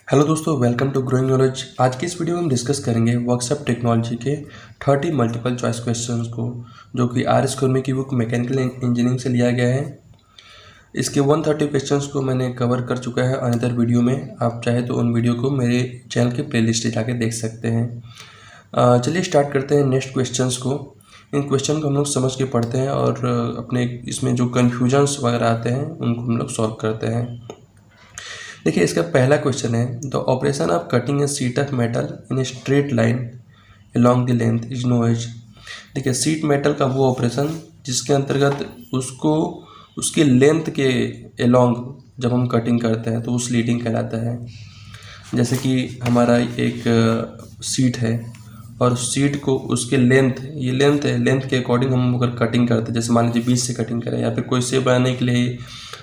Hello दोस्तों, welcome to growing knowledge. आज की इस वीडियो में हम डिस्कस करेंगे वर्कशॉप टेक्नोलॉजी के 30 मल्टीपल चॉइस क्वेश्चंस को, जो कि आर एस कुरमी की बुक मैकेनिकल इंजीनियरिंग से लिया गया है। इसके 130 क्वेश्चंस को मैंने कवर कर चुका है अनदर वीडियो में। आप चाहे तो उन वीडियो को मेरे चैनल के प्लेलिस्ट में जाके देख सकते हैं। चलिए स्टार्ट करते हैं नेक्स्ट क्वेश्चंस को। इन क्वेश्चन को हम लोग समझ के पढ़ते हैं और अपने इसमें जो कन्फ्यूजन्स वगैरह आते हैं उनको हम लोग सॉल्व करते हैं। देखिए, इसका पहला क्वेश्चन है, the operation of cutting a sheet of metal in a straight line along the length is known as. देखिए, शीट मेटल का वो ऑपरेशन जिसके अंतर्गत उसको उसके लेंथ के अलोंग जब हम कटिंग करते हैं तो वो स्लीटिंग कहलाता है। जैसे कि हमारा एक शीट है और सीट को उसके लेंथ है, लेंथ के अकॉर्डिंग हम अगर कटिंग करते हैं, जैसे मान लीजिए बीच से कटिंग करें या फिर कोई शेप बनाने के लिए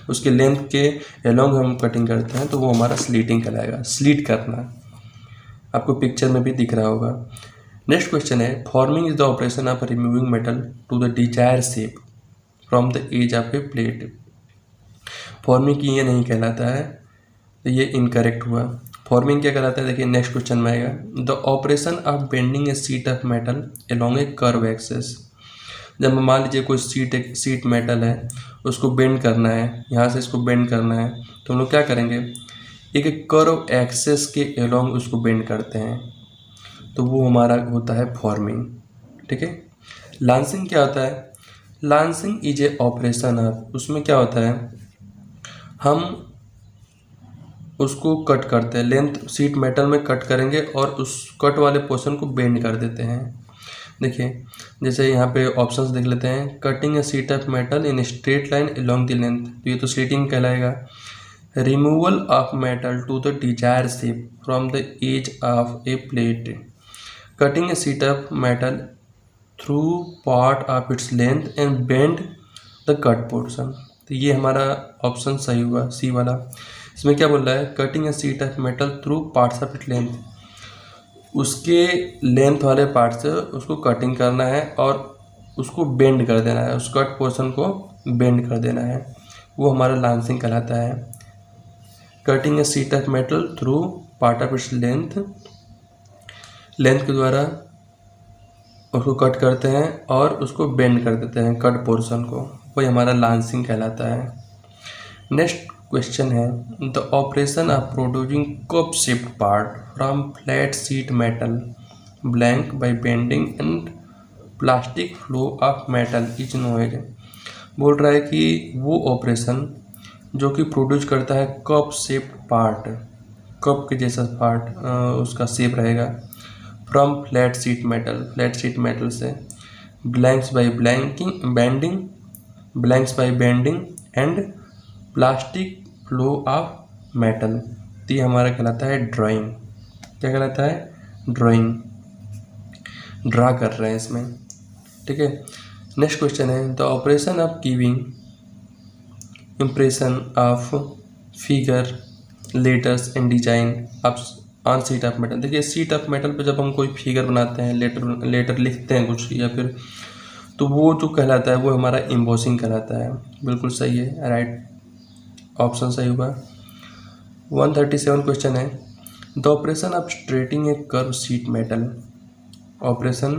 उसके लेंथ के अलोंग हम कटिंग करते हैं तो वो हमारा स्लीटिंग कहलाएगा। स्लीट करना आपको पिक्चर में भी दिख रहा होगा। नेक्स्ट क्वेश्चन है, forming is the operation of removing metal to the desire shape from the edge of a plate. Forming की ये नहीं कहलाता है, तो ये इनकरेक्ट हुआ। फॉर्मिंग क्या कहलाता है, देखिए नेक्स्ट क्वेश्चन में आएगा, the operation of bending a sheet of metal along a curve axis. जब मान लीजिए कोई शीट मेटल है, उसको बेंड करना है, यहाँ से इसको बेंड करना है, तो हम लोग क्या करेंगे, एक कर्व एक्सेस के अलोंग उसको बेंड करते हैं, तो वो हमारा होता है फॉर्मिंग। ठीक है। लांसिंग क्या होता है, lancing is a operation of, उसमें क्या होता है, हम उसको कट करते हैं, लेंथ शीट मेटल में कट करेंगे और उस कट वाले पोर्शन को बेंड कर देते हैं। देखिए, जैसे यहाँ पे ऑप्शंस देख लेते हैं, cutting a sheet of metal in straight line along the length, तो ये तो स्लीटिंग कहलाएगा। Removal of metal to the desire shape from the edge of a plate, cutting a sheet of metal through part of its length and bend the cut portion, तो ये हमारा option सही हुआ, सी वाला। इसमें क्या बोल रहा है, cutting a sheet of metal through parts of it length, उसके लेंथ वाले पार्ट से उसको कटिंग करना है और उसको बेंड कर देना है, उस कट पोर्शन को बेंड कर देना है, वो हमारा लांसिंग कहलाता है। Cutting a sheet of metal through part of its length, length के द्वारा उसको कट करते हैं और उसको बेंड कर देते हैं कट पोर्शन को, वही हमारा लांसिंग कहलाता है। नेक्स्ट क्वेश्चन है, the operation of producing cup shaped part from flat sheet metal blank by bending and plastic flow of metal is known as. बोल रहा है कि वो ऑपरेशन जो कि प्रोड्यूस करता है कप शेप्ड पार्ट, कप के जैसा पार्ट उसका शेप रहेगा, from flat sheet metal, flat sheet metal से, blanks by blanking bending, blanks by bending and plastic flow of metal, तो ये हमारा कहलाता है ड्राइंग। क्या कहलाता है, ड्राइंग, ड्रा कर रहे हैं इसमें। ठीक है। नेक्स्ट क्वेश्चन है, the operation of giving impression of figure letters and design of on sheet of metal. देखिए, शीट ऑफ मेटल पे जब हम कोई फिगर बनाते हैं, लेटर लिखते हैं कुछ या फिर, तो वो जो कहलाता है वो हमारा एम्बोसिंग कहलाता है। बिल्कुल सही है, राइट ऑप्शन सही हुआ। 137 क्वेश्चन है, the operation of straightening a curve sheet metal. Operation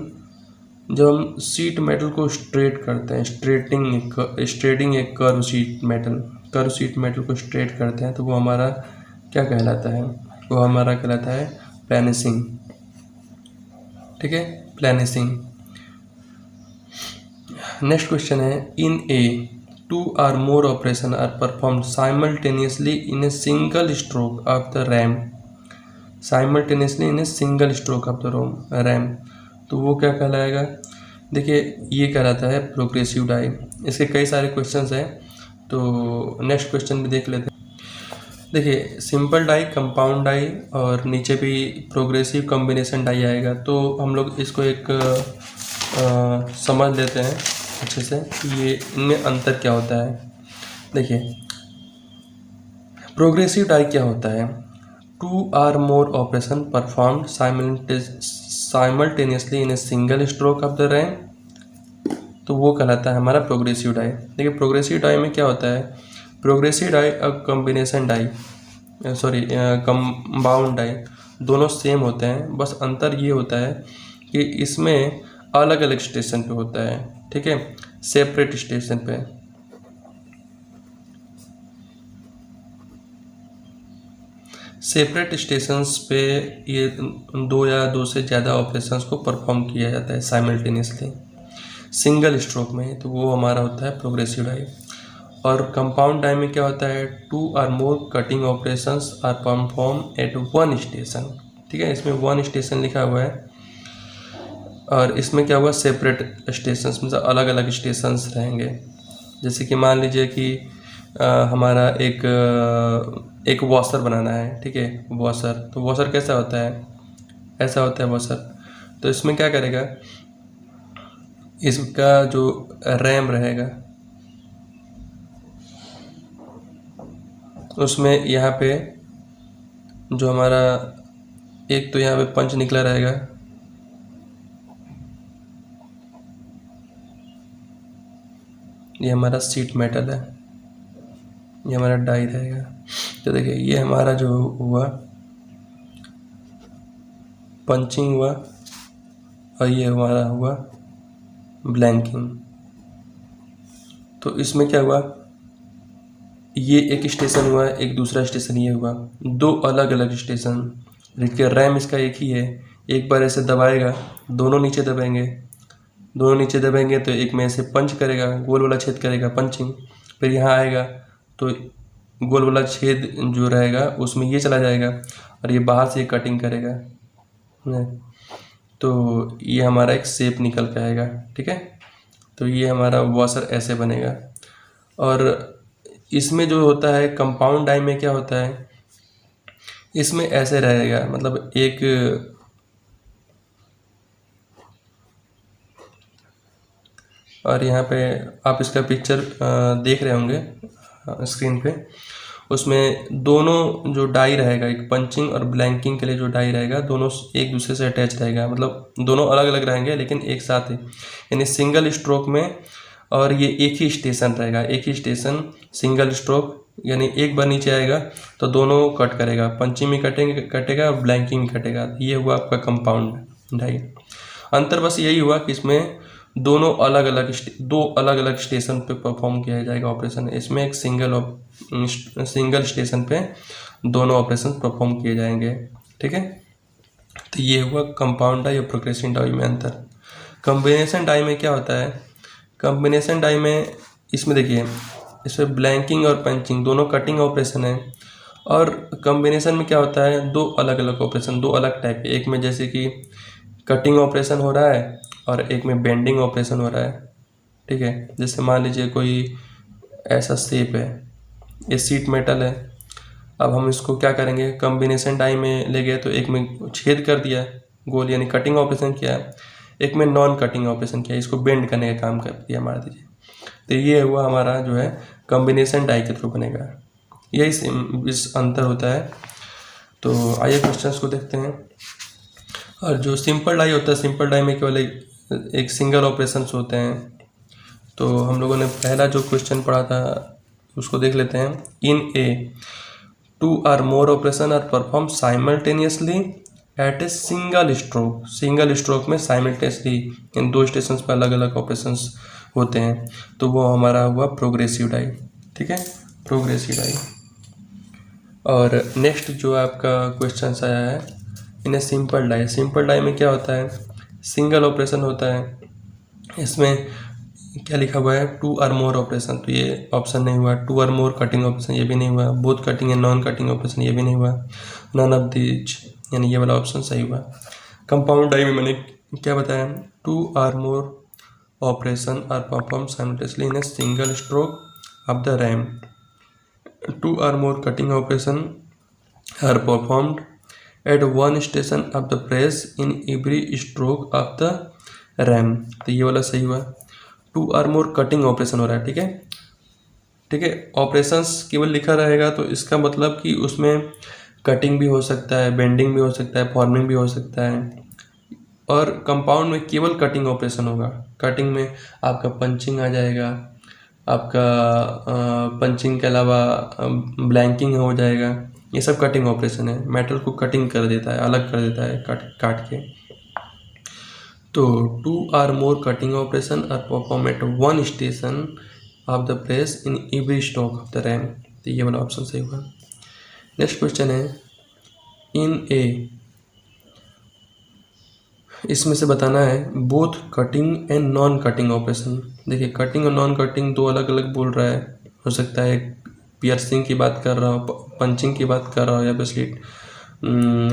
जब हम शीट मेटल को स्ट्रेट करते हैं, straightening a curve sheet metal, curve sheet metal को स्ट्रेट करते हैं, तो वो हमारा क्या कहलाता है, वो हमारा कहलाता है प्लेनिशिंग। ठीक है, प्लेनिशिंग। नेक्स्ट क्वेश्चन है, in A two or more operation are performed simultaneously in a single stroke of the RAM, simultaneously in a single stroke of the RAM, तो वो क्या कहलाएगा, देखिए ये कहलाता है प्रोग्रेसिव डाई। इसके कई सारे क्वेश्चंस हैं, तो नेक्स्ट क्वेश्चन भी देख लेते हैं। देखिए, सिंपल डाई, कंपाउंड डाई और नीचे भी प्रोग्रेसिव कॉम्बिनेशन डाई आएगा, तो हम लोग इसको एक समझ लेते हैं अच्छे से, ये इनमें अंतर क्या होता है। देखिए, प्रोग्रेसिव डाई क्या होता है, two or more operation perform simultaneously in a single stroke of the ram, तो वो कहलाता है हमारा प्रोग्रेसिव डाई। देखिए, प्रोग्रेसिव डाई में क्या होता है, प्रोग्रेसिव डाई अब combination die, sorry compound die दोनों सेम होते हैं, बस अंतर ये होता है कि इसमें अलग अलग स्टेशन पे होता है, ठीक है, सेपरेट स्टेशन पे। सेपरेट स्टेशंस पे ये दो या दो से ज़्यादा ऑपरेशंस को परफॉर्म किया जाता है साइमल्टेनियसली सिंगल स्ट्रोक में, तो वो हमारा होता है प्रोग्रेसिव डाई। और कंपाउंड डाई में क्या होता है, 2 और more cutting operations are perform at one station, ठीक है, इसमें वन स्टेशन लिखा हुआ है। और इसमें क्या हुआ, सेपरेट स्टेशंस मतलब अलग अलग स्टेशंस रहेंगे। जैसे कि मान लीजिए कि हमारा एक वॉशर बनाना है, ठीक है, वॉशर, तो वॉशर कैसा होता है, ऐसा होता है वॉशर। तो इसमें क्या करेगा, इसका जो रैम रहेगा उसमें यहाँ पे जो हमारा एक तो यहाँ पे पंच निकला रहेगा, ये हमारा सीट मेटल है, ये हमारा डाई रहेगा। तो देखिए ये हमारा जो हुआ पंचिंग हुआ और ये हमारा हुआ ब्लैंकिंग। तो इसमें क्या हुआ, ये एक स्टेशन हुआ, एक दूसरा स्टेशन ये हुआ, दो अलग अलग स्टेशन। देखिए रैम इसका एक ही है, एक बार ऐसे दबाएगा, दोनों नीचे दबाएंगे, दोनों नीचे दबाएंगे तो एक में ऐसे पंच करेगा, गोल वाला छेद करेगा पंचिंग, फिर यहाँ आएगा तो गोल वाला छेद जो रहेगा उसमें ये चला जाएगा और ये बाहर से कटिंग करेगा, तो ये हमारा एक शेप निकल के आएगा, ठीक है। तो ये हमारा वॉशर ऐसे बनेगा। और इसमें जो होता है कंपाउंड डाई में क्या होता है, इसमें ऐसे रहेगा, मतलब एक और यहाँ पे आप इसका पिक्चर देख रहे होंगे स्क्रीन पे, उसमें दोनों जो डाई रहेगा, एक पंचिंग और ब्लैंकिंग के लिए जो डाई रहेगा, दोनों एक दूसरे से अटैच रहेगा, मतलब दोनों अलग अलग रहेंगे लेकिन एक साथ है, यानी सिंगल स्ट्रोक में। और ये एक ही स्टेशन रहेगा, एक ही स्टेशन सिंगल स्ट्रोक, यानी एक बार नीचे आएगा तो दोनों कट करेगा, पंचिंग में कटेगा और ब्लैंकिंग में कटेगा। ये हुआ आपका कंपाउंड डाई। अंतर बस यही हुआ कि इसमें दोनों दो अलग अलग स्टेशन पे परफॉर्म किया जाएगा ऑपरेशन। इसमें एक सिंगल स्टेशन पे दोनों ऑपरेशन परफॉर्म किए जाएंगे, ठीक है। तो ये हुआ कंपाउंड डाई और प्रोग्रेसिव डाई में अंतर। कॉम्बिनेशन डाई में क्या होता है, कॉम्बिनेशन डाई में इसमें देखिए, इसमें ब्लैंकिंग और पंचिंग दोनों कटिंग ऑपरेशन है। और कॉम्बिनेशन में क्या होता है, दो अलग अलग ऑपरेशन, दो अलग टाइप, एक में जैसे कि कटिंग ऑपरेशन हो रहा है और एक में बेंडिंग ऑपरेशन हो रहा है, ठीक है। जैसे मान लीजिए कोई ऐसा शेप है, ये सीट मेटल है, अब हम इसको क्या करेंगे, कॉम्बिनेशन डाई में ले गए तो एक में छेद कर दिया गोल, यानी कटिंग ऑपरेशन किया, एक में नॉन कटिंग ऑपरेशन किया, इसको बेंड करने का काम कर दिया मान लीजिए। तो ये हुआ हमारा जो है कॉम्बिनेशन डाई के थ्रू बनेगा, यही इस अंतर होता है। तो आइए क्वेश्चंस को देखते हैं। और जो सिंपल डाई होता है, सिंपल डाई में केवल एक सिंगल ऑपरेशंस होते हैं। तो हम लोगों ने पहला जो क्वेश्चन पढ़ा था उसको देख लेते हैं। In a 2 or more operation are perform simultaneously at a single stroke, single stroke में साइमल्टेनियसली इन दो स्टेशन पर अलग अलग ऑपरेशंस होते हैं, तो वो हमारा हुआ प्रोग्रेसिव डाई, ठीक है, प्रोग्रेसिव डाई। और नेक्स्ट जो आपका क्वेश्चन आया है in a simple die, simple die में क्या होता है, सिंगल ऑपरेशन होता है, इसमें क्या लिखा हुआ है, 2 or more ऑपरेशन, तो ये ऑप्शन नहीं हुआ। 2 or more कटिंग ऑपरेशन ये भी नहीं हुआ, both cutting and non cutting operation ये भी नहीं हुआ, नन ऑफ दीज, यानी ये वाला ऑप्शन सही हुआ। कंपाउंड डाई में मैंने क्या बताया, 2 or more operation are perform simultaneously in a single stroke of the ram, 2 or more cutting operation are performed at one station of the press in every stroke of the ram, तो ये वाला सही हुआ। 2 or more cutting operation हो रहा है, ठीक है, ठीक है। ऑपरेशंस केवल लिखा रहेगा तो इसका मतलब कि उसमें कटिंग भी हो सकता है, बेंडिंग भी हो सकता है, फॉर्मिंग भी हो सकता है। और कंपाउंड में केवल कटिंग ऑपरेशन होगा, कटिंग में आपका पंचिंग आ जाएगा, आपका पंचिंग के अलावा ब्लैंकिंग हो जाएगा, ये सब कटिंग ऑपरेशन है, मेटल को कटिंग कर देता है, अलग कर देता है काट के। तो 2 or more cutting operation are performed at one station of the press in every stroke of the ram। तो ये वाला ऑप्शन सही होगा। नेक्स्ट क्वेश्चन है इन ए, इसमें से बताना है both cutting and non cutting operation. देखिए कटिंग और नॉन कटिंग दो अलग अलग बोल रहा है, हो सकता है पियर्सिंग की बात कर रहा हो, पंचिंग की बात कर रहा हो, या फिर स्लिट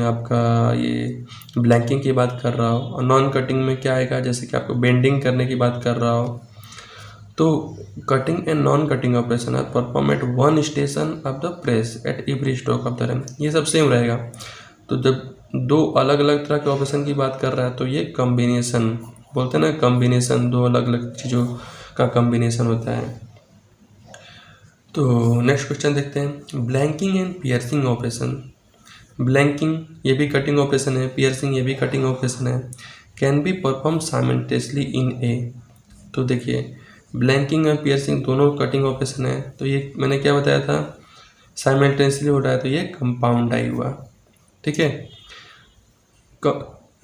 आपका ये ब्लैंकिंग की बात कर रहा हो। और नॉन कटिंग में क्या आएगा, जैसे कि आपको बेंडिंग करने की बात कर रहा हो। तो cutting and non cutting operation are perform at one station of the press at every stroke of the ram, ये सब सेम रहेगा। तो जब दो अलग अलग तरह के ऑपरेशन की बात कर रहा है तो ये कॉम्बिनेशन बोलते हैं ना, कॉम्बिनेशन, दो अलग अलग चीज़ों का कॉम्बिनेशन होता है। तो नेक्स्ट क्वेश्चन देखते हैं blanking and piercing operation. Blanking ये भी कटिंग ऑपरेशन है, पियर्सिंग ये भी कटिंग ऑपरेशन है, can be perform simultaneously in a. तो देखिए ब्लैंकिंग और पियर्सिंग दोनों कटिंग ऑपरेशन है, तो ये मैंने क्या बताया था, साइमल्टेनियसली हो रहा है, तो ये कंपाउंड डाई हुआ। ठीक है,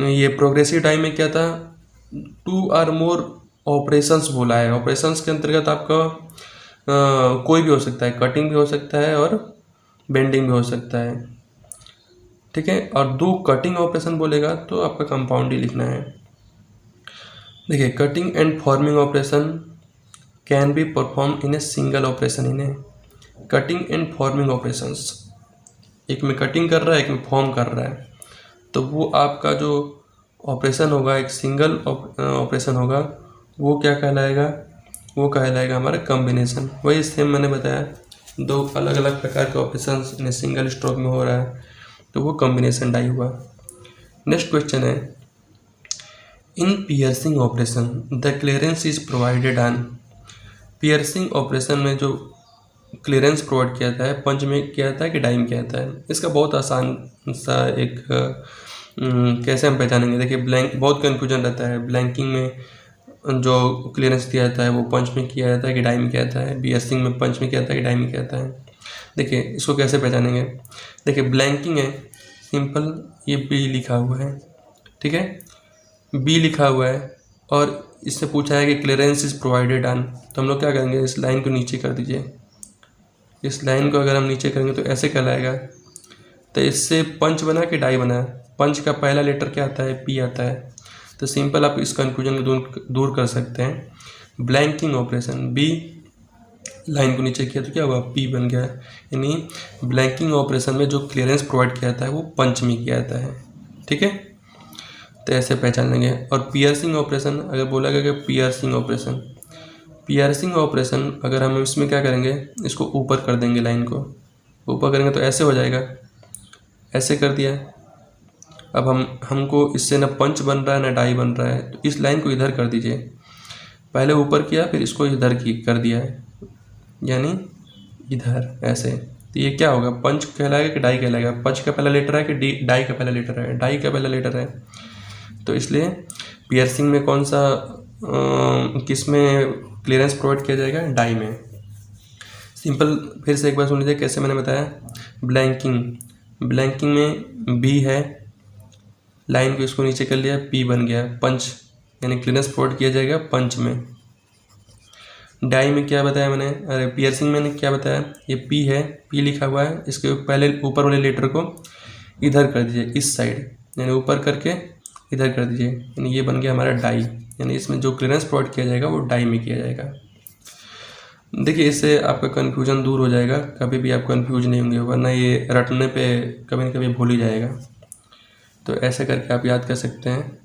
ये प्रोग्रेसिव डाई में क्या था, 2 or more ऑपरेशंस बोला है। ऑपरेशंस के अंतर्गत आपका कोई भी हो सकता है, कटिंग भी हो सकता है और बेंडिंग भी हो सकता है। ठीक है, और 2 कटिंग ऑपरेशन बोलेगा तो आपका कंपाउंड ही लिखना है। देखिए cutting and forming operation can be perform in a single operation in A. Cutting and forming operations, एक में कटिंग कर रहा है, एक में फॉर्म कर रहा है, तो वो आपका जो ऑपरेशन होगा, एक सिंगल ऑपरेशन होगा, वो क्या कहलाएगा, वो कहलाएगा हमारा कॉम्बिनेशन। वही सेम मैंने बताया, दो अलग अलग प्रकार के ऑपरेशन इन सिंगल स्ट्रोक में हो रहा है, तो वो कॉम्बिनेशन डाई हुआ। नेक्स्ट क्वेश्चन है in piercing operation the clearance is provided on. Piercing operation में जो क्लियरेंस प्रोवाइड किया जाता है, पंच में किया जाता है कि डाई में किया जाता है। इसका बहुत आसान सा एक कैसे हम पहचानेंगे। देखिए ब्लैंक, बहुत कन्फ्यूजन रहता है, ब्लैंकिंग में जो क्लियरेंस दिया जाता है वो पंच में किया जाता है कि डाई में किया जाता है, पियर्सिंग में पंच में किया जाता है कि डाई में किया जाता है। देखिए इसको कैसे पहचानेंगे, देखिए ब्लैंकिंग है सिंपल, ये बी लिखा हुआ है, ठीक है, बी लिखा हुआ है, और इससे पूछा है कि क्लियरेंस इज प्रोवाइडेड ऑन, तो हम लोग क्या करेंगे, इस लाइन को नीचे कर दीजिए। इस लाइन को अगर हम नीचे करेंगे तो ऐसे कहलाएगा। तो इससे पंच बना कि डाई बना, पंच का पहला लेटर क्या आता है, पी आता है। तो सिंपल आप इस कन्फ्यूजन को दूर कर सकते हैं। ब्लैंकिंग ऑपरेशन, बी लाइन को नीचे किया तो क्या हुआ, पी बन गया। यानी ब्लैंकिंग ऑपरेशन में जो क्लियरेंस प्रोवाइड किया जाता है वो पंच में किया जाता है। ठीक है, तो ऐसे पहचान लेंगे। और पियर्सिंग ऑपरेशन अगर बोला गया कि पियर्सिंग ऑपरेशन, पियर्सिंग ऑपरेशन अगर हम इसमें क्या करेंगे, इसको ऊपर कर देंगे, लाइन को ऊपर करेंगे तो ऐसे हो जाएगा, ऐसे कर दिया। अब हमको इससे ना पंच बन रहा है ना डाई बन रहा है, तो इस लाइन को इधर कर दीजिए। पहले ऊपर किया फिर इसको इधर की कर दिया है, यानी इधर ऐसे। तो ये क्या होगा, पंच कहलाएगा कि डाई कहलाएगा, पंच का पहला लेटर है कि डाई का पहला लेटर है, डाई का पहला लेटर है। तो इसलिए पियर्सिंग में कौन सा किस में क्लियरेंस प्रोवाइड किया जाएगा, डाई में। सिंपल फिर से एक बार सुन लीजिए कैसे मैंने बताया। ब्लैंकिंग में बी है, लाइन को इसको नीचे कर लिया, पी बन गया, पंच यानी क्लियरेंस प्रोवाइड किया जाएगा पंच में। डाई में क्या बताया मैंने, अरे पियर्सिंग में क्या बताया, ये पी है, पी लिखा हुआ है, इसके पहले ऊपर वाले लेटर को इधर कर दीजिए, इस साइड, यानी ऊपर करके इधर कर दीजिए, यानी ये बन गया हमारा डाई। यानी इसमें जो क्लियरेंस प्रोवाइड किया जाएगा वो डाई में किया जाएगा। देखिए इससे आपका कन्फ्यूजन दूर हो जाएगा, कभी भी आप कन्फ्यूज नहीं होंगे, वरना ये रटने पे कभी न कभी भूल ही जाएगा। तो ऐसे करके आप याद कर सकते हैं।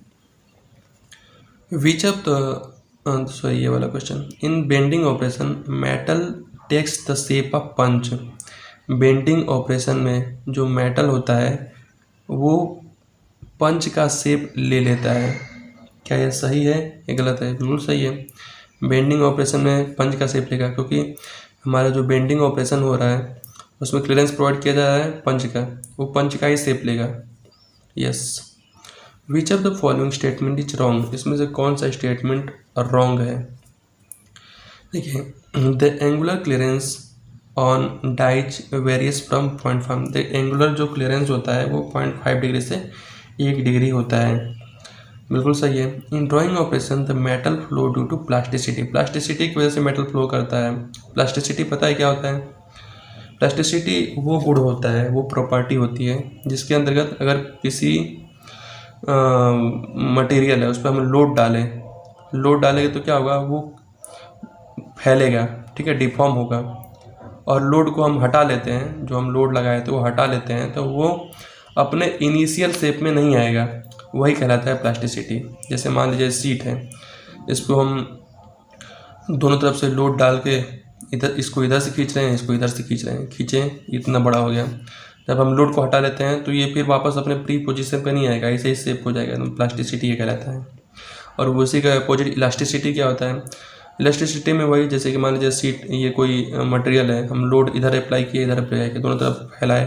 विच ऑफ द सॉरी ये वाला question, in bending operation metal takes the shape of punch. Bending operation में जो मेटल होता है वो पंच का शेप ले लेता है। क्या ये सही है या गलत है? बिल्कुल सही है। बेंडिंग ऑपरेशन में पंच का शेप लेगा, क्योंकि हमारा जो बेंडिंग ऑपरेशन हो रहा है उसमें क्लियरेंस प्रोवाइड किया जा रहा है पंच का, वो पंच का ही शेप लेगा। Yes. Which of the following statement is wrong, इसमें से कौन सा स्टेटमेंट रॉन्ग है? देखिए the angular clearance on dies varies from 0.5। Angular जो क्लियरेंस होता है वो 0.5 डिग्री से 1 डिग्री होता है। बिल्कुल सही है। In drawing operation the metal flow due to plasticity. Plasticity की वजह से मेटल फ्लो करता है। प्लास्टिसिटी पता है क्या होता है? प्लास्टिसिटी वो गुण होता है, वो प्रॉपर्टी होती है जिसके अंतर्गत अगर किसी मटेरियल है उस पर हम लोड डालेंगे तो क्या होगा, वो फैलेगा, ठीक है, डिफॉर्म होगा। और लोड को हम हटा लेते हैं, जो हम लोड लगाए थे वो हटा लेते हैं तो वो अपने इनिशियल शेप में नहीं आएगा, वही कहलाता है प्लास्टिसिटी। जैसे मान लीजिए सीट है, इसको हम दोनों तरफ से लोड डाल के इसको इधर से खींच रहे हैं, इसको इधर से खींच रहे हैं, खींचे इतना बड़ा हो गया। जब हम लोड को हटा लेते हैं तो ये फिर वापस अपने प्री पोजीशन पे नहीं आएगा, ऐसे ही शेप हो जाएगा, तो प्लास्टिसिटी ये कहलाता है। और उसी का अपोजिट इलास्टिसिटी क्या होता है? इलास्टिसिटी में वही, जैसे कि मान लीजिए सीट, ये कोई मटेरियल है, हम लोड इधर अप्लाई किए, इधर अप्लाई किए, दोनों तरफ फैलाए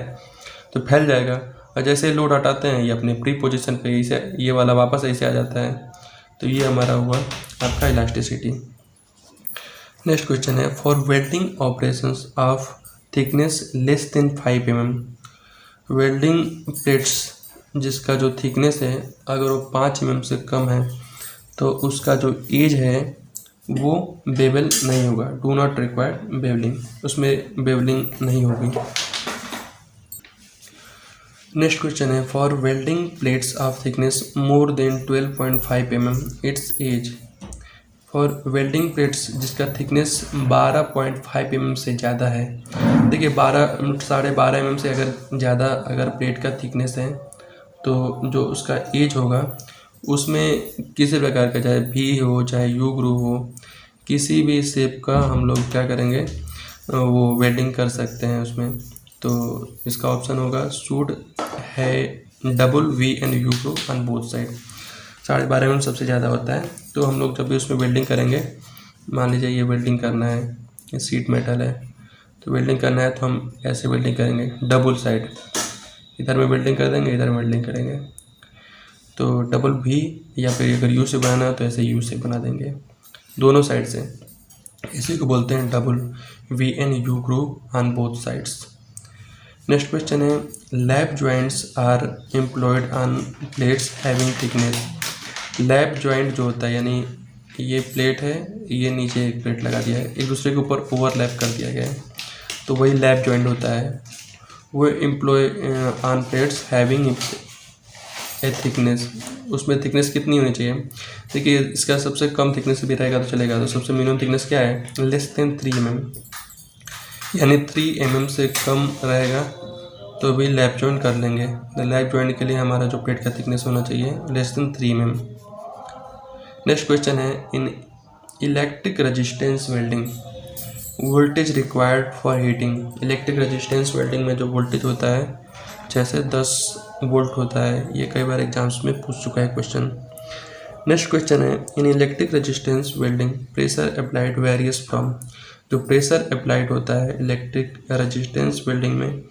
तो फैल जाएगा। और जैसे लोड हटाते हैं ये अपने प्री पोजीशन पे ऐसे ये वाला वापस ऐसे आ जाता है। तो ये हमारा हुआ आपका इलास्टिसिटी। नेक्स्ट क्वेश्चन है, for welding operations of thickness less than 5 mm, welding plates जिसका जो थिकनेस है अगर वो 5 mm से कम है तो उसका जो एज है वो बेवल नहीं होगा। डू नॉट रिक्वायर बेवलिंग, उसमें बेवलिंग नहीं होगी। नेक्स्ट क्वेश्चन है, for welding plates of thickness more than 12.5 mm its edge. For welding plates जिसका थिकनेस 12.5 mm से ज़्यादा है, देखिए 12.5 mm से अगर ज़्यादा अगर प्लेट का थिकनेस है तो जो उसका एज होगा उसमें किसी प्रकार का, चाहे भी हो चाहे यू ग्रूव हो, किसी भी शेप का हम लोग क्या करेंगे, वो वेल्डिंग कर सकते हैं उसमें। तो इसका ऑप्शन होगा शुड है double V and U groove on both side. 12.5 mm सबसे ज़्यादा होता है। तो हम लोग जब भी उसमें वेल्डिंग करेंगे, मान लीजिए ये वेल्डिंग करना है, ये सीट मेटल है तो वेल्डिंग करना है तो हम ऐसे वेल्डिंग करेंगे डबल साइड, इधर में वेल्डिंग कर देंगे, इधर में वेल्डिंग करेंगे। तो डबल वी या फिर अगर यू से बनाना है तो ऐसे यू से बना देंगे दोनों साइड से। इसी को बोलते हैं double V and U groove on both sides. Next question है, lap joints are employed on plates having thickness. Lap joint जो होता है, यानी ये प्लेट है, ये नीचे एक प्लेट लगा दिया है, एक दूसरे के ऊपर ओवरलैप कर दिया गया है, तो वही लैप जॉइंट होता है। वो employ on plates having a thickness, उसमें थिकनेस कितनी होनी चाहिए? देखिए इसका सबसे कम थिकनेस भी रहेगा तो चलेगा, तो सबसे मिनिमम थिकनेस क्या है? लेस देन 3 mm, यानी 3 mm से कम रहेगा तो भी लैप जॉइंट कर लेंगे। तो लैप जॉइंट के लिए हमारा जो प्लेट का थिकनेस होना चाहिए less than 3 mm। Next question है, in electric resistance welding voltage required for heating. Electric resistance welding में जो वोल्टेज होता है जैसे 10 वोल्ट होता है, ये कई बार एग्जाम्स में पूछ चुका है क्वेश्चन। नेक्स्ट क्वेश्चन है, in electric resistance welding pressure applied various from. जो प्रेशर अप्लाइड होता है इलेक्ट्रिक रेजिस्टेंस वेल्डिंग में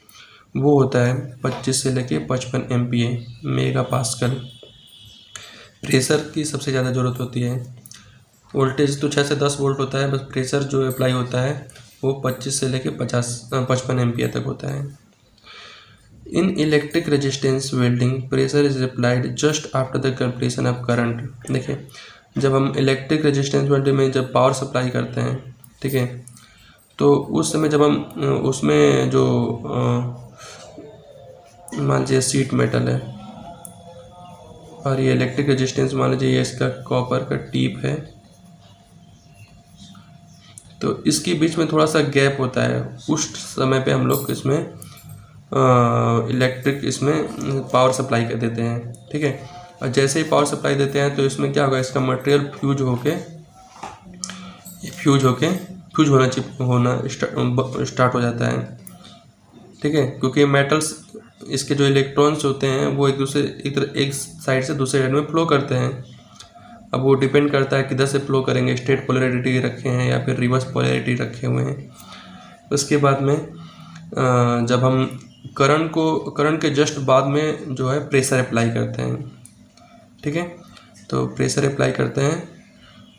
वो होता है 25 से लेके 55 MPa मेगा पास्कल। प्रेशर की सबसे ज़्यादा ज़रूरत होती है। वोल्टेज तो 6 से 10 वोल्ट होता है, बस प्रेशर जो अप्लाई होता है वो 25 से लेके 55 MPa तक होता है। In electric resistance welding pressure is applied just after the completion of current. देखिए जब हम इलेक्ट्रिक रेजिस्टेंस वेल्डिंग में जब पावर सप्लाई करते हैं, ठीक है, तो उस समय जब हम उसमें जो मान लीजिए सीट मेटल है और ये इलेक्ट्रिक रेजिस्टेंस मान लीजिए ये इसका कॉपर का टिप है, तो इसके बीच में थोड़ा सा गैप होता है, उस समय पे हम लोग इसमें इलेक्ट्रिक इसमें पावर सप्लाई कर देते हैं, ठीक है। और जैसे ही पावर सप्लाई देते हैं तो इसमें क्या होगा, इसका मटेरियल फ्यूज होना स्टार्ट हो जाता है, ठीक है, क्योंकि मेटल्स इसके जो इलेक्ट्रॉन्स होते हैं वो एक साइड से दूसरे साइड में फ्लो करते हैं। अब वो डिपेंड करता है किधर से फ्लो करेंगे, स्ट्रेट पोलैरिटी रखे हैं या फिर रिवर्स पोलैरिटी रखे हुए हैं। उसके बाद में जब हम करंट के जस्ट बाद में जो है प्रेशर अप्लाई करते हैं, ठीक है, तो प्रेशर अप्लाई करते हैं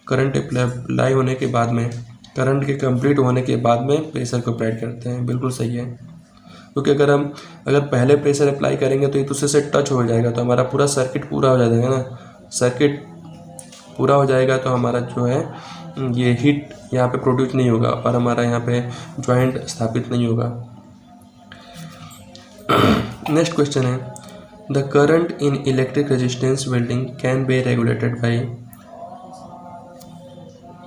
करंट अप्लाई होने के बाद में, करंट के कंप्लीट होने के बाद में प्रेशर को अप्लाई करते हैं। बिल्कुल सही है, क्योंकि अगर पहले प्रेशर अप्लाई करेंगे तो एक दूसरे से टच हो जाएगा, तो हमारा पूरा सर्किट पूरा हो जाएगा ना। सर्किट पूरा हो जाएगा तो हमारा जो है ये हीट यहाँ पे प्रोड्यूस नहीं होगा और हमारा यहाँ पे जॉइंट स्थापित नहीं होगा। नेक्स्ट क्वेश्चन है, the current in electric resistance welding can be regulated by.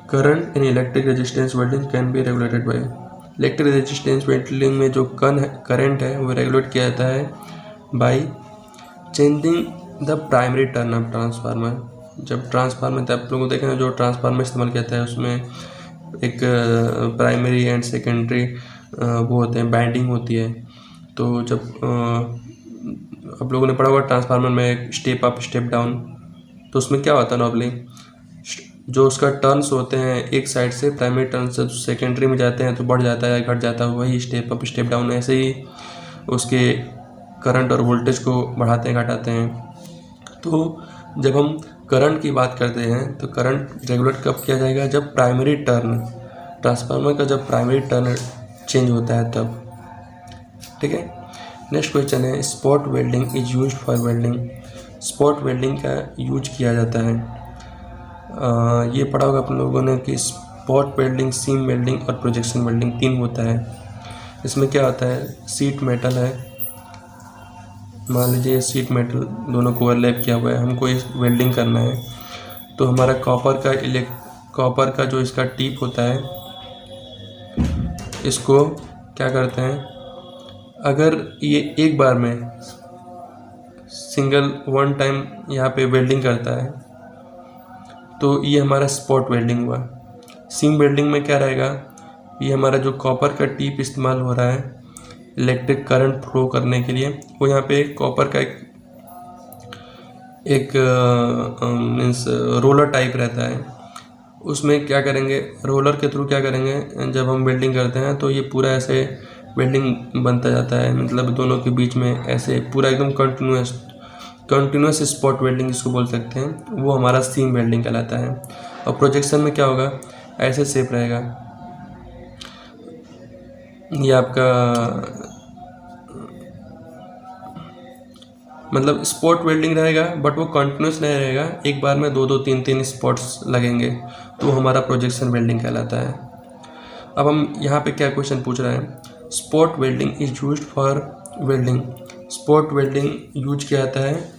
Current in electric resistance welding can be regulated by. Electric resistance welding में जो करंट है वो रेगुलेट किया जाता है by changing the primary turn off transformer. जब transformer, तब आप लोगों को देखें जो ट्रांसफार्मर इस्तेमाल किया जाता है उसमें एक प्राइमरी एंड सेकेंडरी वो होते हैं, बाइंडिंग होती है। तो जब आप लोगों ने पढ़ा होगा ट्रांसफार्मर में एक स्टेप अप स्टेप डाउन, तो उसमें क्या होता है नॉर्मली जो उसका टर्न्स होते हैं एक साइड से, प्राइमरी टर्न से सेकेंडरी में जाते हैं तो बढ़ जाता है घट जाता है, वही स्टेप अप स्टेप डाउन। ऐसे ही उसके करंट और वोल्टेज को बढ़ाते हैं घटाते हैं। तो जब हम करंट की बात करते हैं तो करंट रेगुलेट कब किया जाएगा, जब प्राइमरी टर्न, ट्रांसफार्मर का जब प्राइमरी टर्न चेंज होता है तब। ठीक है। नेक्स्ट क्वेश्चन है, spot welding is used for welding. Spot welding का यूज किया जाता है, ये पढ़ा होगा अपन लोगों ने कि स्पॉट वेल्डिंग, सीम वेल्डिंग और प्रोजेक्शन वेल्डिंग 3 होता है। इसमें क्या होता है, सीट मेटल है, मान लीजिए सीट मेटल दोनों को ओवरलैप किया हुआ है, हमको इस वेल्डिंग करना है। तो हमारा कॉपर का जो इसका टिप होता है, इसको क्या करते हैं, अगर ये एक बार में सिंगल वन टाइम यहाँ पे वेल्डिंग करता है तो ये हमारा स्पॉट वेल्डिंग हुआ। सीम वेल्डिंग में क्या रहेगा, ये हमारा जो कॉपर का टिप इस्तेमाल हो रहा है इलेक्ट्रिक करंट फ्लो करने के लिए, वो यहाँ पे कॉपर का एक मीन्स रोलर टाइप रहता है। उसमें क्या करेंगे, रोलर के थ्रू क्या करेंगे, जब हम वेल्डिंग करते हैं तो ये पूरा ऐसे वेल्डिंग बनता जाता है, मतलब दोनों के बीच में ऐसे पूरा एकदम कंटिन्यूस स्पॉट वेल्डिंग जिसको बोल सकते हैं, वो हमारा सीम वेल्डिंग कहलाता है। और प्रोजेक्शन में क्या होगा, ऐसे शेप रहेगा, ये आपका मतलब स्पॉट वेल्डिंग रहेगा बट वो कंटिन्यूस नहीं रहेगा, एक बार में 2-2 3-3 स्पॉट्स लगेंगे, तो हमारा प्रोजेक्शन वेल्डिंग कहलाता है। अब हम यहाँ पे क्या क्वेश्चन पूछ रहे हैं, spot welding is used for welding. Spot welding use किया जाता है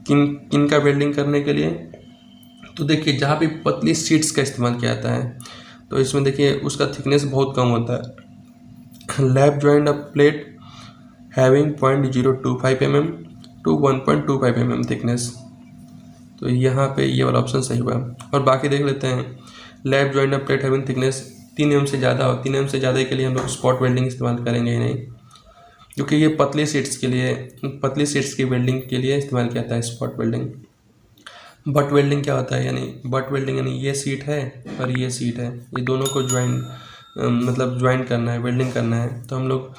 किन का वेल्डिंग करने के लिए, तो देखिए जहाँ भी पतली शीट्स का इस्तेमाल किया जाता है, तो इसमें देखिए उसका थिकनेस बहुत कम होता है। Lap joint a plate having 0.025 mm to 1.25 mm thickness, तो यहाँ पे ये वाला ऑप्शन सही हुआ। और बाकी देख लेते हैं, lap joint a plate having thickness 3 mm से ज़्यादा हो, 3 mm से ज़्यादा के लिए हम लोग स्पॉट वेल्डिंग इस्तेमाल करेंगे ही नहीं, क्योंकि ये पतली शीट्स की वेल्डिंग के लिए इस्तेमाल किया जाता है स्पॉट वेल्डिंग। बट वेल्डिंग क्या होता है, यानी बट वेल्डिंग यानी ये सीट है और ये सीट है, ये दोनों को ज्वाइन करना है, वेल्डिंग करना है, तो हम लोग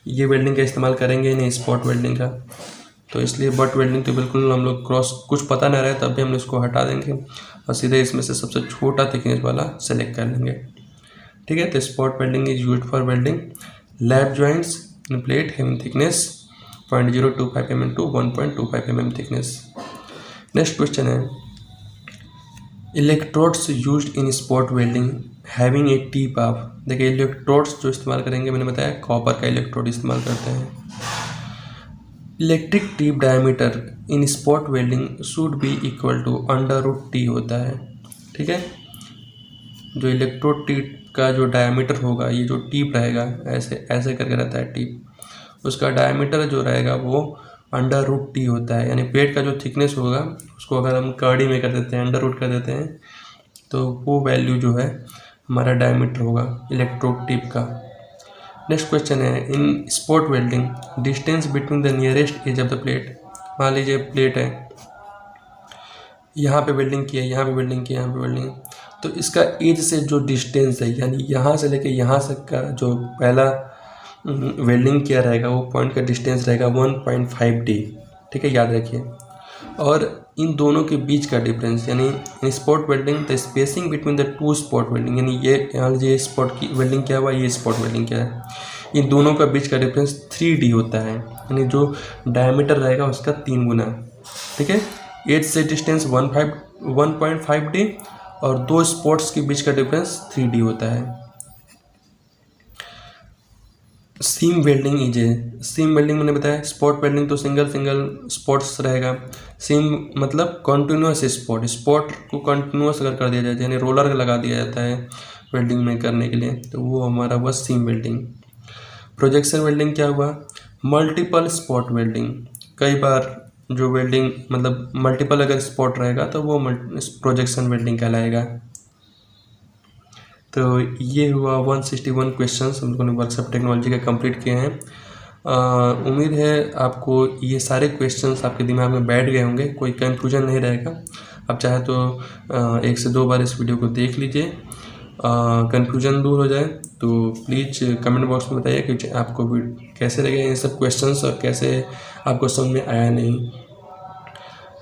ये वेल्डिंग का इस्तेमाल करेंगे ही नहीं स्पॉट वेल्डिंग का। तो इसलिए बट वेल्डिंग तो बिल्कुल हम लोग कुछ पता ना रहे तब भी हम इसको हटा देंगे और सीधे इसमें से सबसे छोटा थिकनेस वाला सेलेक्ट कर लेंगे। ठीक है। तो spot welding is used for welding lap joints in plate having thickness 0.025 mm to 1.25 mm thickness. Next question है, electrodes used in spot welding having a tip of. देखिए इलेक्ट्रोड्स जो इस्तेमाल करेंगे, मैंने बताया कॉपर का इलेक्ट्रोड इस्तेमाल करते हैं। Electric tip diameter in spot welding should be equal to √T होता है। ठीक है। जो इलेक्ट्रोड टिप का जो डायमीटर होगा, ये जो टिप रहेगा ऐसे ऐसे करके रहता है टिप, उसका डायमीटर जो रहेगा वो √T होता है। यानी प्लेट का जो थिकनेस होगा उसको अगर हम कड़ी में कर देते हैं, √ कर देते हैं, तो वो वैल्यू जो है हमारा डायमीटर होगा इलेक्ट्रोड टिप का। नेक्स्ट क्वेश्चन है, in spot welding distance between the nearest edge of the plate. मान लीजिए प्लेट है, यहाँ पे वेल्डिंग की है, यहाँ पे वेल्डिंग की है, यहाँ पे वेल्डिंग, तो इसका एज से जो डिस्टेंस है, यानी यहाँ से लेके यहाँ तक का जो पहला वेल्डिंग किया रहेगा वो पॉइंट का डिस्टेंस रहेगा 1.5D। ठीक है, याद रखिए और इन दोनों के बीच का डिफरेंस, यानी इन spot welding the spacing between the two spot welding, यानी ये स्पॉट की वेल्डिंग क्या हुआ, ये स्पॉट वेल्डिंग क्या है, इन दोनों का बीच का डिफरेंस 3D होता है, यानी जो डायमीटर रहेगा उसका 3 गुना। ठीक है, एज से डिस्टेंस 1.5D और दो स्पॉट्स के बीच का डिफरेंस 3D होता है। सीम वेल्डिंग सीम वेल्डिंग मैंने बताया, स्पॉट वेल्डिंग तो सिंगल स्पॉट्स रहेगा, सीम मतलब कॉन्टिन्यूस स्पॉट को कॉन्टिन्यूस अगर कर दिया जाए, यानी रोलर लगा दिया जाता है वेल्डिंग में करने के लिए, तो वो हमारा हुआ सीम वेल्डिंग। प्रोजेक्शन वेल्डिंग क्या हुआ, मल्टीपल स्पॉट वेल्डिंग, कई बार जो वेल्डिंग मतलब मल्टीपल अगर स्पॉट रहेगा तो वो प्रोजेक्शन वेल्डिंग कहलाएगा। तो ये हुआ 161 क्वेश्चंस हम लोगों ने वर्कशॉप टेक्नोलॉजी का कंप्लीट किए हैं। उम्मीद है आपको ये सारे क्वेश्चंस आपके दिमाग में बैठ गए होंगे, कोई कंफ्यूजन नहीं रहेगा। आप चाहे तो 1 से 2 बार इस वीडियो को देख लीजिए, कंफ्यूजन दूर हो जाए। तो प्लीज़ कमेंट बॉक्स में बताइए कि आपको कैसे लगे ये सब क्वेश्चंस और कैसे आपको समझ में आया नहीं।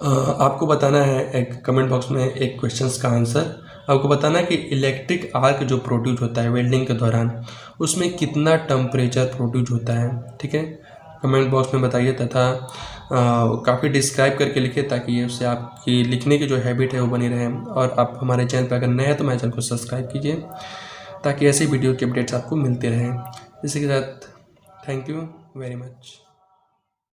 आपको बताना है एक कमेंट बॉक्स में एक क्वेश्चंस का आंसर, आपको बताना है कि इलेक्ट्रिक आर्क जो प्रोड्यूस होता है वेल्डिंग के दौरान उसमें कितना टेम्परेचर प्रोड्यूस होता है। ठीक है, कमेंट बॉक्स में बताइए, तथा काफ़ी डिस्क्राइब करके लिखिए ताकि ये उससे आपकी लिखने की जो हैबिट है वो बनी रहे। और आप हमारे चैनल पर अगर नए हैं तो हमारे चैनल को सब्सक्राइब कीजिए ताकि ऐसी वीडियो के अपडेट्स आपको मिलते रहें। इसी के साथ थैंक यू वेरी मच।